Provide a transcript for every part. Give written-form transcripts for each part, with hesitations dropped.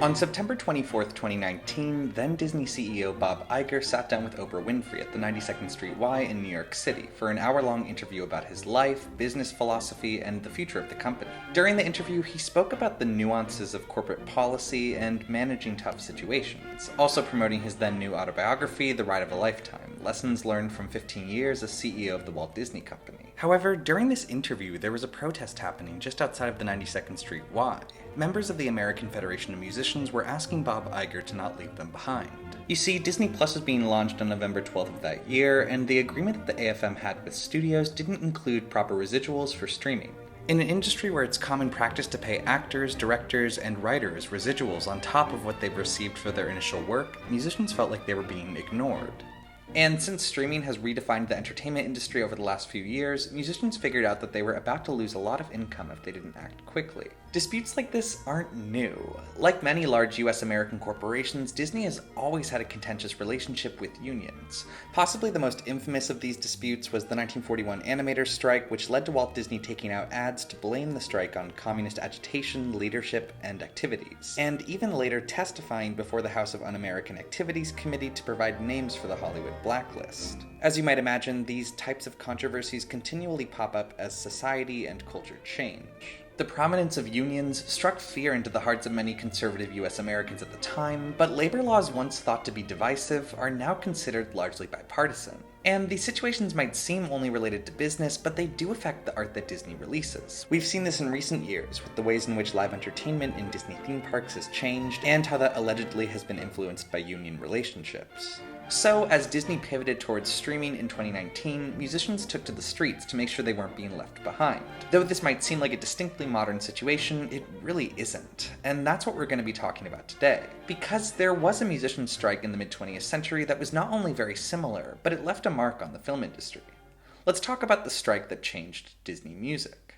On September 24th, 2019, then Disney CEO Bob Iger sat down with Oprah Winfrey at the 92nd Street Y in New York City for an hour-long interview about his life, business philosophy, and the future of the company. During the interview, he spoke about the nuances of corporate policy and managing tough situations, also promoting his then new autobiography, The Ride of a Lifetime, Lessons Learned from 15 Years as CEO of the Walt Disney Company. However, during this interview, there was a protest happening just outside of the 92nd Street Y. Members of the American Federation of Musicians were asking Bob Iger to not leave them behind. You see, Disney Plus was being launched on November 12th of that year, and the agreement that the AFM had with studios didn't include proper residuals for streaming. In an industry where it's common practice to pay actors, directors, and writers residuals on top of what they've received for their initial work, musicians felt like they were being ignored. And since streaming has redefined the entertainment industry over the last few years, musicians figured out that they were about to lose a lot of income if they didn't act quickly. Disputes like this aren't new. Like many large US American corporations, Disney has always had a contentious relationship with unions. Possibly the most infamous of these disputes was the 1941 Animators Strike, which led to Walt Disney taking out ads to blame the strike on communist agitation, leadership, and activities, and even later testifying before the House of Un-American Activities Committee to provide names for the Hollywood blacklist. As you might imagine, these types of controversies continually pop up as society and culture change. The prominence of unions struck fear into the hearts of many conservative US Americans at the time, but labor laws once thought to be divisive are now considered largely bipartisan. And these situations might seem only related to business, but they do affect the art that Disney releases. We've seen this in recent years with the ways in which live entertainment in Disney theme parks has changed, and how that allegedly has been influenced by union relationships. So, as Disney pivoted towards streaming in 2019, musicians took to the streets to make sure they weren't being left behind. Though this might seem like a distinctly modern situation, it really isn't. And that's what we're going to be talking about today. Because there was a musician strike in the mid-20th century that was not only very similar, but it left a mark on the film industry. Let's talk about the strike that changed Disney music.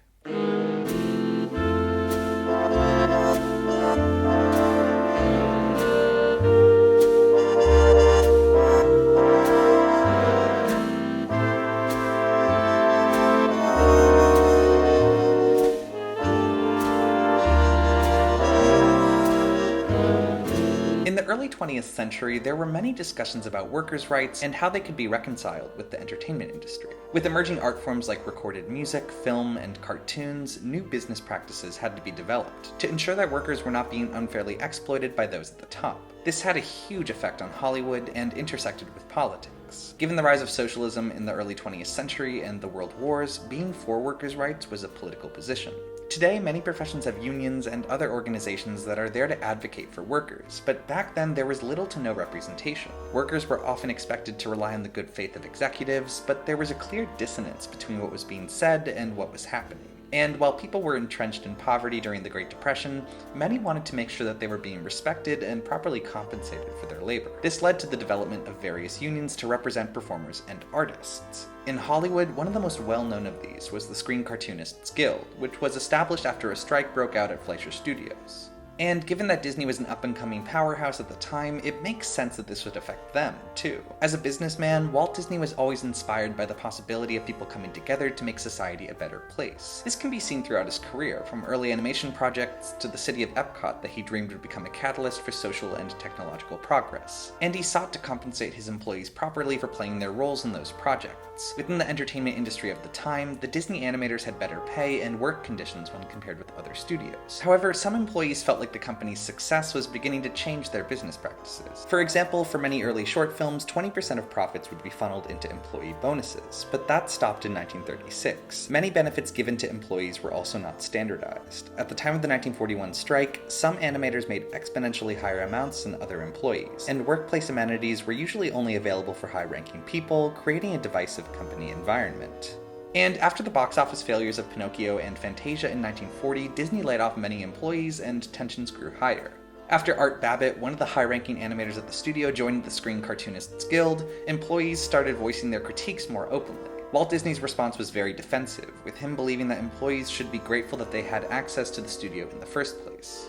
In the early 20th century, there were many discussions about workers' rights and how they could be reconciled with the entertainment industry. With emerging art forms like recorded music, film, and cartoons, new business practices had to be developed to ensure that workers were not being unfairly exploited by those at the top. This had a huge effect on Hollywood and intersected with politics. Given the rise of socialism in the early 20th century and the world wars, being for workers' rights was a political position. Today, many professions have unions and other organizations that are there to advocate for workers, but back then there was little to no representation. Workers were often expected to rely on the good faith of executives, but there was a clear dissonance between what was being said and what was happening. And while people were entrenched in poverty during the Great Depression, many wanted to make sure that they were being respected and properly compensated for their labor. This led to the development of various unions to represent performers and artists. In Hollywood, one of the most well-known of these was the Screen Cartoonists Guild, which was established after a strike broke out at Fleischer Studios. And given that Disney was an up-and-coming powerhouse at the time, it makes sense that this would affect them, too. As a businessman, Walt Disney was always inspired by the possibility of people coming together to make society a better place. This can be seen throughout his career, from early animation projects to the city of Epcot that he dreamed would become a catalyst for social and technological progress. And he sought to compensate his employees properly for playing their roles in those projects. Within the entertainment industry of the time, the Disney animators had better pay and work conditions when compared with other studios. However, some employees felt like like the company's success was beginning to change their business practices. For example, for many early short films, 20% of profits would be funneled into employee bonuses, but that stopped in 1936. Many benefits given to employees were also not standardized. At the time of the 1941 strike, some animators made exponentially higher amounts than other employees, and workplace amenities were usually only available for high-ranking people, creating a divisive company environment. And after the box office failures of Pinocchio and Fantasia in 1940, Disney laid off many employees and tensions grew higher. After Art Babbitt, one of the high-ranking animators at the studio, joined the Screen Cartoonists Guild, employees started voicing their critiques more openly. Walt Disney's response was very defensive, with him believing that employees should be grateful that they had access to the studio in the first place.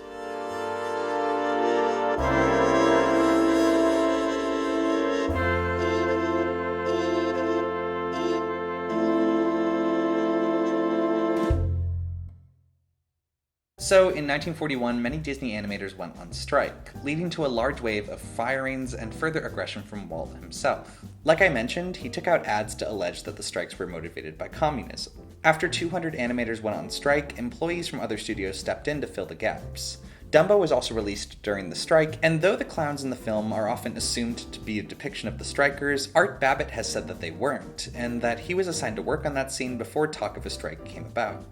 So, in 1941, many Disney animators went on strike, leading to a large wave of firings and further aggression from Walt himself. Like I mentioned, he took out ads to allege that the strikes were motivated by communism. After 200 animators went on strike, employees from other studios stepped in to fill the gaps. Dumbo was also released during the strike, and though the clowns in the film are often assumed to be a depiction of the strikers, Art Babbitt has said that they weren't, and that he was assigned to work on that scene before talk of a strike came about.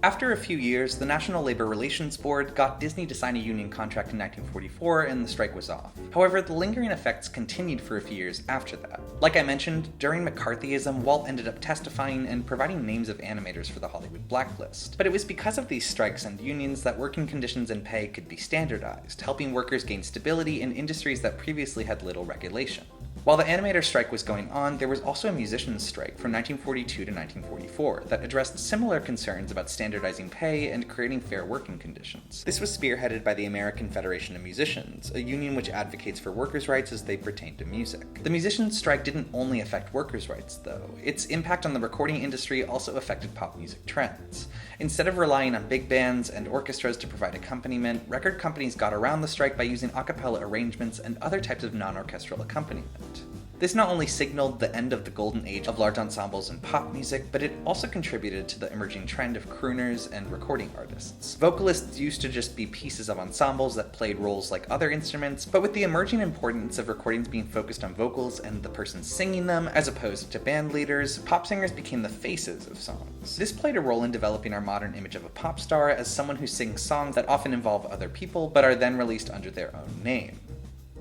After a few years, the National Labor Relations Board got Disney to sign a union contract in 1944 and the strike was off. However, the lingering effects continued for a few years after that. Like I mentioned, during McCarthyism, Walt ended up testifying and providing names of animators for the Hollywood blacklist. But it was because of these strikes and unions that working conditions and pay could be standardized, helping workers gain stability in industries that previously had little regulation. While the Animators Strike was going on, there was also a musicians' strike from 1942 to 1944 that addressed similar concerns about standardizing pay and creating fair working conditions. This was spearheaded by the American Federation of Musicians, a union which advocates for workers' rights as they pertain to music. The musicians' strike didn't only affect workers' rights, though. Its impact on the recording industry also affected pop music trends. Instead of relying on big bands and orchestras to provide accompaniment, record companies got around the strike by using a cappella arrangements and other types of non-orchestral accompaniment. This not only signaled the end of the golden age of large ensembles in pop music, but it also contributed to the emerging trend of crooners and recording artists. Vocalists used to just be pieces of ensembles that played roles like other instruments, but with the emerging importance of recordings being focused on vocals and the person singing them, as opposed to band leaders, pop singers became the faces of songs. This played a role in developing our modern image of a pop star as someone who sings songs that often involve other people, but are then released under their own name.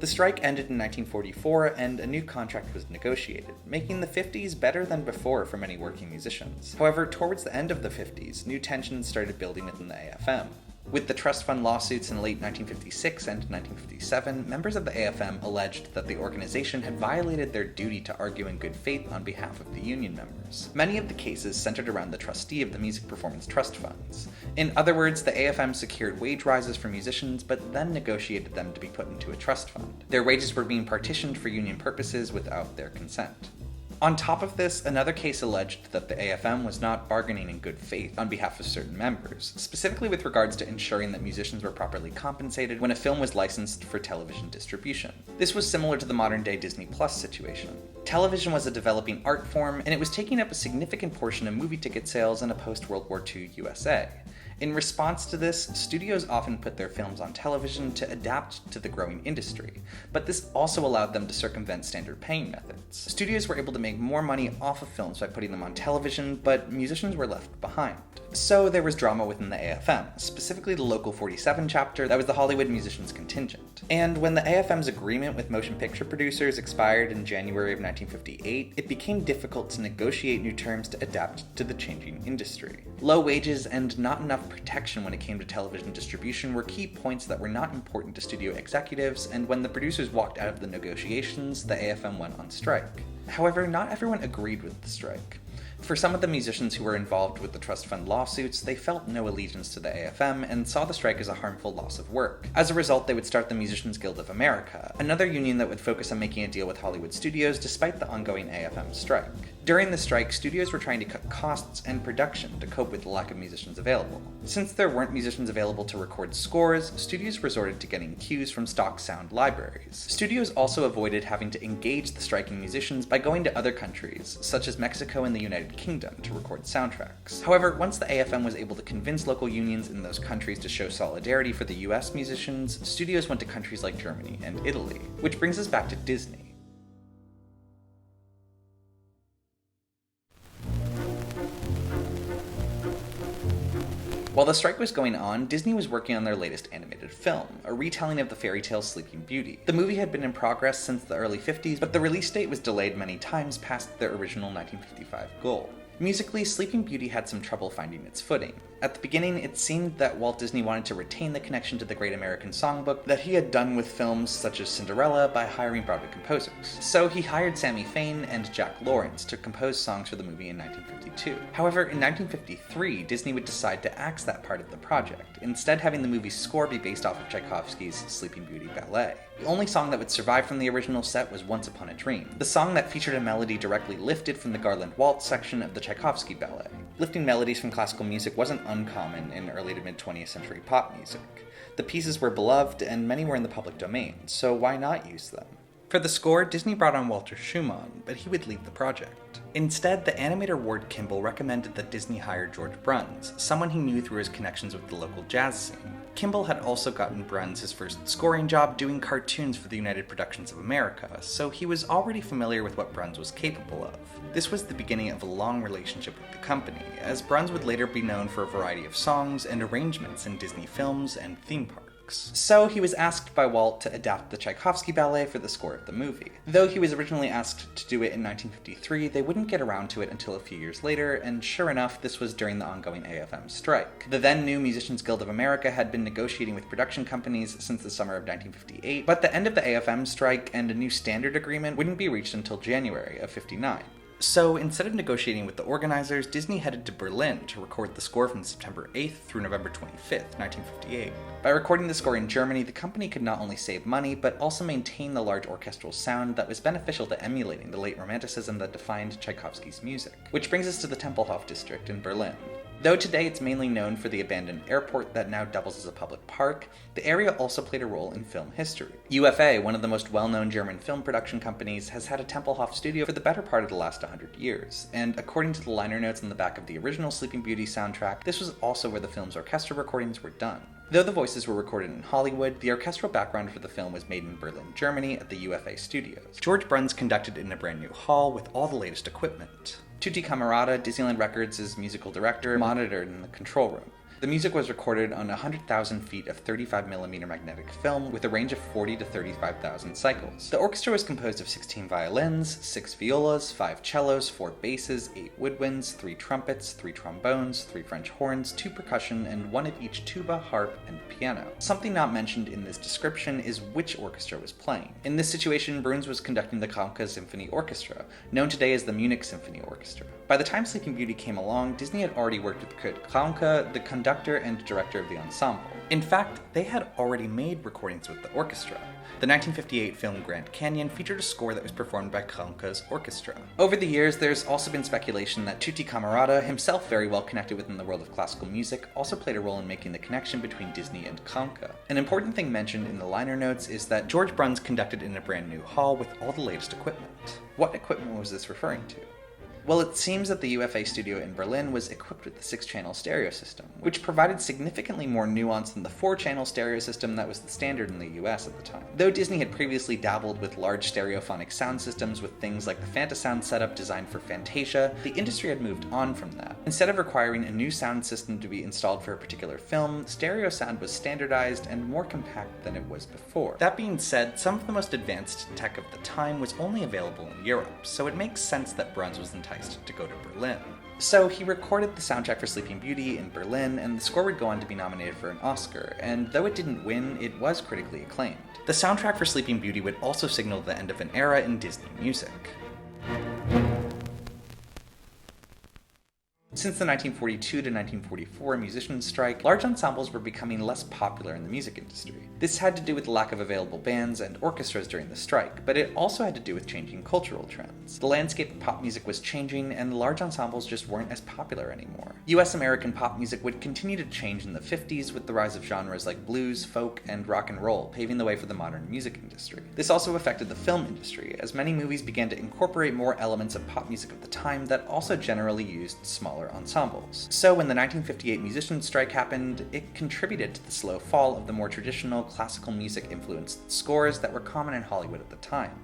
The strike ended in 1944 and a new contract was negotiated, making the 50s better than before for many working musicians. However, towards the end of the 50s, new tensions started building within the AFM. With the trust fund lawsuits in late 1956 and 1957, members of the AFM alleged that the organization had violated their duty to argue in good faith on behalf of the union members. Many of the cases centered around the trustee of the music performance trust funds. In other words, the AFM secured wage rises for musicians, but then negotiated them to be put into a trust fund. Their wages were being partitioned for union purposes without their consent. On top of this, another case alleged that the AFM was not bargaining in good faith on behalf of certain members, specifically with regards to ensuring that musicians were properly compensated when a film was licensed for television distribution. This was similar to the modern-day Disney Plus situation. Television was a developing art form, and it was taking up a significant portion of movie ticket sales in a post-World War II USA. In response to this, studios often put their films on television to adapt to the growing industry, but this also allowed them to circumvent standard paying methods. Studios were able to make more money off of films by putting them on television, but musicians were left behind. So there was drama within the AFM, specifically the Local 47 chapter that was the Hollywood Musicians Contingent. And when the AFM's agreement with motion picture producers expired in January of 1958, it became difficult to negotiate new terms to adapt to the changing industry. Low wages and not enough protection when it came to television distribution were key points that were not important to studio executives, and when the producers walked out of the negotiations, the AFM went on strike. However, not everyone agreed with the strike. For some of the musicians who were involved with the trust fund lawsuits, they felt no allegiance to the AFM and saw the strike as a harmful loss of work. As a result, they would start the Musicians Guild of America, another union that would focus on making a deal with Hollywood studios despite the ongoing AFM strike. During the strike, studios were trying to cut costs and production to cope with the lack of musicians available. Since there weren't musicians available to record scores, studios resorted to getting cues from stock sound libraries. Studios also avoided having to engage the striking musicians by going to other countries, such as Mexico and the United Kingdom, to record soundtracks. However, once the AFM was able to convince local unions in those countries to show solidarity for the US musicians, studios went to countries like Germany and Italy. Which brings us back to Disney. While the strike was going on, Disney was working on their latest animated film, a retelling of the fairy tale Sleeping Beauty. The movie had been in progress since the early 50s, but the release date was delayed many times past their original 1955 goal. Musically, Sleeping Beauty had some trouble finding its footing. At the beginning, it seemed that Walt Disney wanted to retain the connection to the Great American Songbook that he had done with films such as Cinderella by hiring Broadway composers. So he hired Sammy Fain and Jack Lawrence to compose songs for the movie in 1952. However, in 1953, Disney would decide to axe that part of the project, instead having the movie's score be based off of Tchaikovsky's Sleeping Beauty ballet. The only song that would survive from the original set was Once Upon a Dream, the song that featured a melody directly lifted from the Garland Waltz section of the Tchaikovsky ballet. Lifting melodies from classical music wasn't uncommon in early to mid-20th century pop music. The pieces were beloved, and many were in the public domain, so why not use them? For the score, Disney brought on Walter Schumann, but he would leave the project. Instead, the animator Ward Kimball recommended that Disney hire George Bruns, someone he knew through his connections with the local jazz scene. Kimball had also gotten Bruns his first scoring job doing cartoons for the United Productions of America, so he was already familiar with what Bruns was capable of. This was the beginning of a long relationship with the company, as Bruns would later be known for a variety of songs and arrangements in Disney films and theme parks. So he was asked by Walt to adapt the Tchaikovsky ballet for the score of the movie. Though he was originally asked to do it in 1953, they wouldn't get around to it until a few years later, and sure enough, this was during the ongoing AFM strike. The then new Musicians Guild of America had been negotiating with production companies since the summer of 1958, but the end of the AFM strike and a new standard agreement wouldn't be reached until January of '59. So instead of negotiating with the organizers, Disney headed to Berlin to record the score from September 8th through November 25th, 1958. By recording the score in Germany, the company could not only save money, but also maintain the large orchestral sound that was beneficial to emulating the late Romanticism that defined Tchaikovsky's music. Which brings us to the Tempelhof district in Berlin. Though today it's mainly known for the abandoned airport that now doubles as a public park, the area also played a role in film history. UFA, one of the most well-known German film production companies, has had a Tempelhof studio for the better part of the last 100 years, and according to the liner notes on the back of the original Sleeping Beauty soundtrack, this was also where the film's orchestral recordings were done. Though the voices were recorded in Hollywood, the orchestral background for the film was made in Berlin, Germany at the UFA studios. George Bruns conducted in a brand new hall with all the latest equipment. Tutti Camerata, Disneyland Records' musical director, monitored in the control room. The music was recorded on 100,000 feet of 35mm magnetic film with a range of 40 to 35,000 cycles. The orchestra was composed of 16 violins, 6 violas, 5 cellos, 4 basses, 8 woodwinds, 3 trumpets, 3 trombones, 3 French horns, 2 percussion, and 1 of each tuba, harp, and piano. Something not mentioned in this description is which orchestra was playing. In this situation, Bruns was conducting the Kahnke Symphony Orchestra, known today as the Munich Symphony Orchestra. By the time Sleeping Beauty came along, Disney had already worked with Kurt Kahnke, the conductor and director of the ensemble. In fact, they had already made recordings with the orchestra. The 1958 film Grand Canyon featured a score that was performed by Kahnke's orchestra. Over the years, there's also been speculation that Tutti Camerata, himself very well connected within the world of classical music, also played a role in making the connection between Disney and Kahnke. An important thing mentioned in the liner notes is that George Bruns conducted in a brand new hall with all the latest equipment. What equipment was this referring to? Well, it seems that the UFA studio in Berlin was equipped with the 6-channel stereo system, which provided significantly more nuance than the 4-channel stereo system that was the standard in the US at the time. Though Disney had previously dabbled with large stereophonic sound systems with things like the Fantasound setup designed for Fantasia, the industry had moved on from that. Instead of requiring a new sound system to be installed for a particular film, stereo sound was standardized and more compact than it was before. That being said, some of the most advanced tech of the time was only available in Europe, so it makes sense that Bruns was enticed to go to Berlin. So he recorded the soundtrack for Sleeping Beauty in Berlin, and the score would go on to be nominated for an Oscar, and though it didn't win, it was critically acclaimed. The soundtrack for Sleeping Beauty would also signal the end of an era in Disney music. Since the 1942 to 1944 musicians' strike, large ensembles were becoming less popular in the music industry. This had to do with the lack of available bands and orchestras during the strike, but it also had to do with changing cultural trends. The landscape of pop music was changing, and large ensembles just weren't as popular anymore. US American pop music would continue to change in the 50s with the rise of genres like blues, folk, and rock and roll, paving the way for the modern music industry. This also affected the film industry, as many movies began to incorporate more elements of pop music of the time that also generally used smaller ensembles. So when the 1958 musicians' strike happened, it contributed to the slow fall of the more traditional classical music-influenced scores that were common in Hollywood at the time.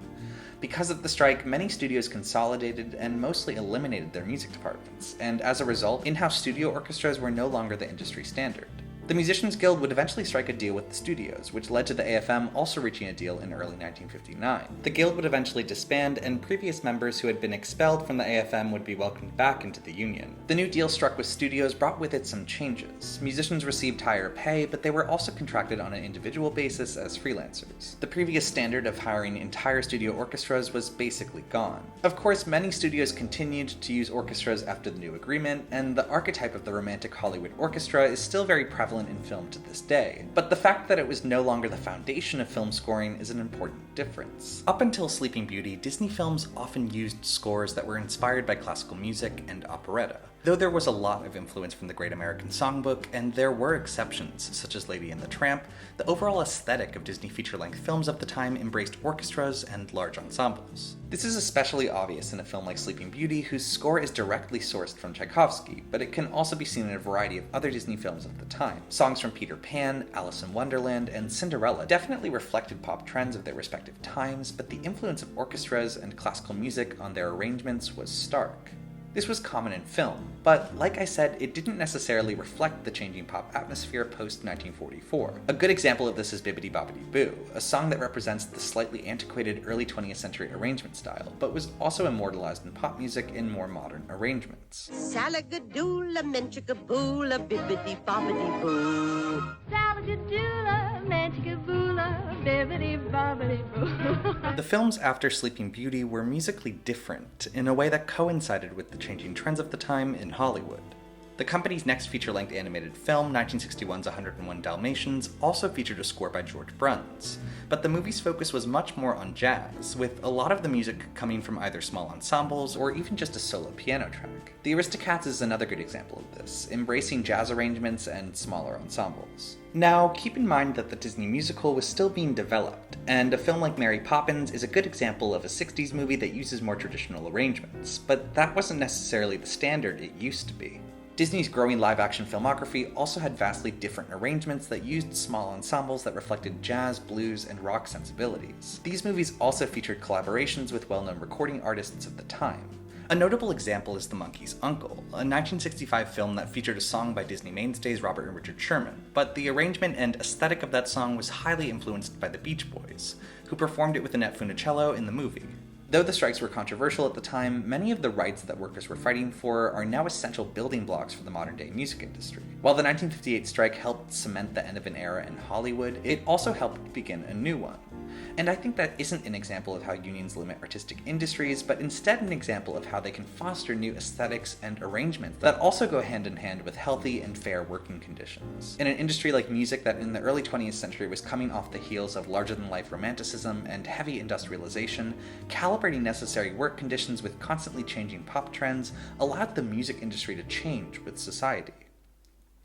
Because of the strike, many studios consolidated and mostly eliminated their music departments, and as a result, in-house studio orchestras were no longer the industry standard. The Musicians Guild would eventually strike a deal with the studios, which led to the AFM also reaching a deal in early 1959. The guild would eventually disband, and previous members who had been expelled from the AFM would be welcomed back into the union. The new deal struck with studios brought with it some changes. Musicians received higher pay, but they were also contracted on an individual basis as freelancers. The previous standard of hiring entire studio orchestras was basically gone. Of course, many studios continued to use orchestras after the new agreement, and the archetype of the romantic Hollywood orchestra is still very prevalent in film to this day, but the fact that it was no longer the foundation of film scoring is an important difference. Up until Sleeping Beauty, Disney films often used scores that were inspired by classical music and operetta. Though there was a lot of influence from the Great American Songbook, and there were exceptions, such as Lady and the Tramp, the overall aesthetic of Disney feature-length films of the time embraced orchestras and large ensembles. This is especially obvious in a film like Sleeping Beauty, whose score is directly sourced from Tchaikovsky, but it can also be seen in a variety of other Disney films of the time. Songs from Peter Pan, Alice in Wonderland, and Cinderella definitely reflected pop trends of their respective times, but the influence of orchestras and classical music on their arrangements was stark. This was common in film, but like I said, it didn't necessarily reflect the changing pop atmosphere post-1944. A good example of this is Bibbidi Bobbidi Boo, a song that represents the slightly antiquated early 20th century arrangement style, but was also immortalized in pop music in more modern arrangements. Salagadoola, menchikaboola, bibbidi bobbidi boo. Salagadoola, menchikaboola, bibbidi bobbidi boo. The films after Sleeping Beauty were musically different in a way that coincided with the changing trends of the time in Hollywood. The company's next feature-length animated film, 1961's 101 Dalmatians, also featured a score by George Bruns, but the movie's focus was much more on jazz, with a lot of the music coming from either small ensembles or even just a solo piano track. The Aristocats is another good example of this, embracing jazz arrangements and smaller ensembles. Now, keep in mind that the Disney musical was still being developed, and a film like Mary Poppins is a good example of a 60s movie that uses more traditional arrangements, but that wasn't necessarily the standard it used to be. Disney's growing live-action filmography also had vastly different arrangements that used small ensembles that reflected jazz, blues, and rock sensibilities. These movies also featured collaborations with well-known recording artists of the time. A notable example is The Monkey's Uncle, a 1965 film that featured a song by Disney mainstays Robert and Richard Sherman, but the arrangement and aesthetic of that song was highly influenced by the Beach Boys, who performed it with Annette Funicello in the movie. Though the strikes were controversial at the time, many of the rights that workers were fighting for are now essential building blocks for the modern-day music industry. While the 1958 strike helped cement the end of an era in Hollywood, it also helped begin a new one. And I think that isn't an example of how unions limit artistic industries, but instead an example of how they can foster new aesthetics and arrangements that also go hand in hand with healthy and fair working conditions. In an industry like music that in the early 20th century was coming off the heels of larger-than-life romanticism and heavy industrialization, calibrating necessary work conditions with constantly changing pop trends allowed the music industry to change with society.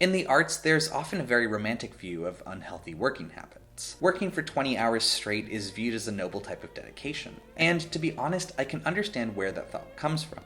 In the arts, there's often a very romantic view of unhealthy working habits. Working for 20 hours straight is viewed as a noble type of dedication, and to be honest, I can understand where that thought comes from.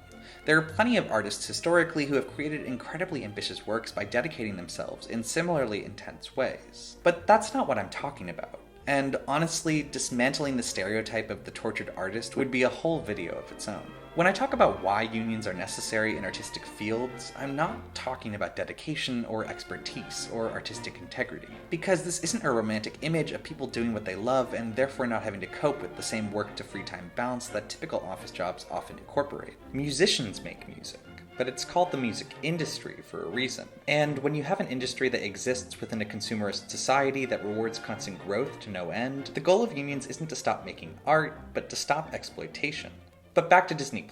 There are plenty of artists historically who have created incredibly ambitious works by dedicating themselves in similarly intense ways. But that's not what I'm talking about. And honestly, dismantling the stereotype of the tortured artist would be a whole video of its own. When I talk about why unions are necessary in artistic fields, I'm not talking about dedication or expertise or artistic integrity, because this isn't a romantic image of people doing what they love and therefore not having to cope with the same work-to-free time balance that typical office jobs often incorporate. Musicians make music, but it's called the music industry for a reason. And when you have an industry that exists within a consumerist society that rewards constant growth to no end, the goal of unions isn't to stop making art, but to stop exploitation. But back to Disney+.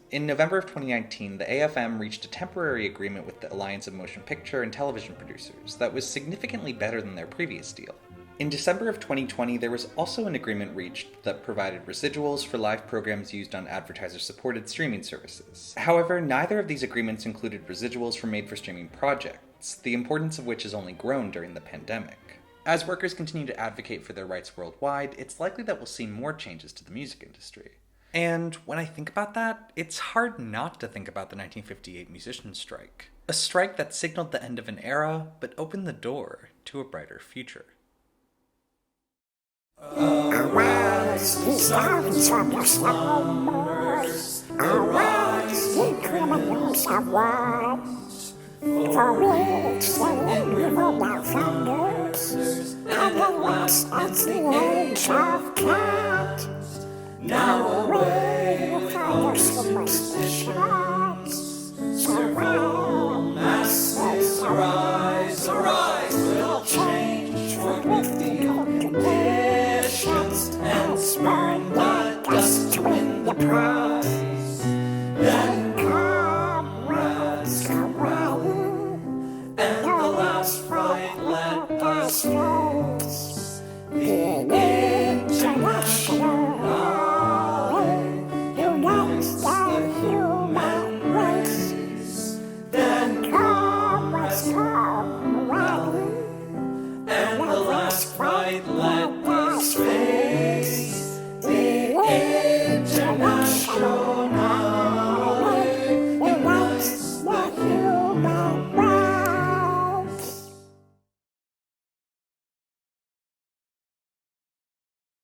In November of 2019, the AFM reached a temporary agreement with the Alliance of Motion Picture and Television Producers that was significantly better than their previous deal. In December of 2020, there was also an agreement reached that provided residuals for live programs used on advertiser-supported streaming services. However, neither of these agreements included residuals for made-for-streaming projects, the importance of which has only grown during the pandemic. As workers continue to advocate for their rights worldwide, it's likely that we'll see more changes to the music industry. And when I think about that, it's hard not to think about the 1958 musicians' strike. A strike that signaled the end of an era, but opened the door to a brighter future. Arise, ye servants from your slumbers. Arise, ye criminals of watch. For which the evil now thunders, and the last as the age of cat. Now away with all your superstitions. Surround masses, arise, arise, we'll change for with the old conditions, and spurn the dust to win the prize.